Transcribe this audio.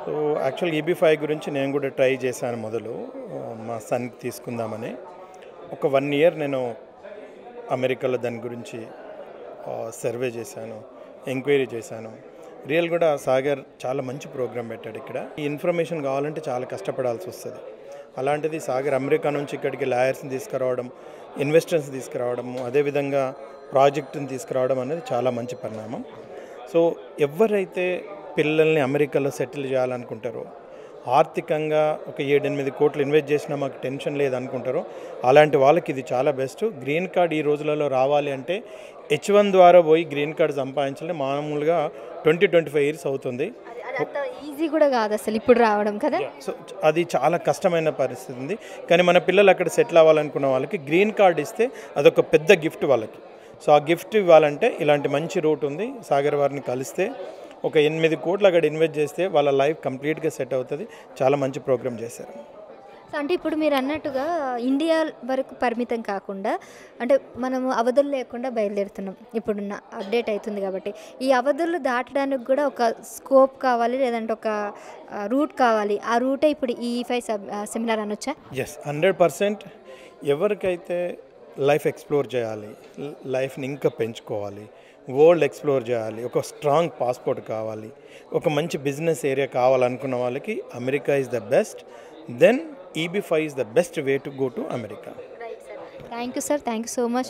So యాక్చువల్గా ఈబీ5 గురించి నేను కూడా ట్రై చేశాను మొదలు మా సన్కి తీసుకుందామని. ఒక 1 ఇయర్ నేను అమెరికాలో దాని గురించి సర్వే చేశాను, ఎంక్వైరీ చేశాను. రియల్ కూడా సాగర్ చాలా మంచి ప్రోగ్రామ్ పెట్టాడు. ఇక్కడ ఈ ఇన్ఫర్మేషన్ కావాలంటే చాలా కష్టపడాల్సి వస్తుంది. అలాంటిది సాగర్ అమెరికా నుంచి ఇక్కడికి లాయర్స్ని తీసుకురావడం, ఇన్వెస్టర్స్ని తీసుకురావడం, అదేవిధంగా ప్రాజెక్టుని తీసుకురావడం అనేది చాలా మంచి పరిణామం. సో ఎవరైతే పిల్లల్ని అమెరికాలో సెటిల్ చేయాలనుకుంటారో, ఆర్థికంగా ఒక 7-8 కోట్లు ఇన్వెస్ట్ చేసినా మాకు టెన్షన్ లేదనుకుంటారో అలాంటి వాళ్ళకి ఇది చాలా బెస్ట్. గ్రీన్ కార్డ్ ఈ రోజులలో రావాలి అంటే H1 ద్వారా పోయి గ్రీన్ కార్డ్ సంపాదించాలంటే మామూలుగా 20-25 ఇయర్స్ అవుతుంది. అంత ఈజీ కూడా కాదు అసలు ఇప్పుడు రావడం కదా. సో అది చాలా కష్టమైన పరిస్థితి ఉంది. కానీ మన పిల్లలు అక్కడ సెటిల్ అవ్వాలనుకున్న వాళ్ళకి గ్రీన్ కార్డ్ ఇస్తే అదొక పెద్ద గిఫ్ట్ వాళ్ళకి. సో ఆ గిఫ్ట్ ఇవ్వాలంటే ఇలాంటి మంచి రూట్ ఉంది. సాగర్ వారిని కలిస్తే ఒక 8 కోట్లు అక్కడ ఇన్వెస్ట్ చేస్తే వాళ్ళ లైఫ్ కంప్లీట్గా సెట్ అవుతుంది. చాలా మంచి ప్రోగ్రామ్ చేశారు. అంటే ఇప్పుడు మీరు అన్నట్టుగా ఇండియా వరకు పరిమితం కాకుండా అంటే మనము అవధులు లేకుండా బయలుదేరుతున్నాం. ఇప్పుడున్న అప్డేట్ అవుతుంది కాబట్టి ఈ అవధులు దాటడానికి కూడా ఒక స్కోప్ కావాలి, లేదంటే ఒక రూట్ కావాలి. ఆ రూటే ఇప్పుడు ఈ సెమినార్ అనొచ్చా? ఎస్, 100%. ఎవరికైతే లైఫ్ ఎక్స్ప్లోర్ చేయాలి, లైఫ్ని ఇంకా పెంచుకోవాలి, వరల్డ్ ఎక్స్ప్లోర్ చేయాలి, ఒక స్ట్రాంగ్ పాస్పోర్ట్ కావాలి, ఒక మంచి బిజినెస్ ఏరియా కావాలనుకున్న వాళ్ళకి America is the best. Then EB5 is the best way to go to America. Thank you, sir. Thank you so much.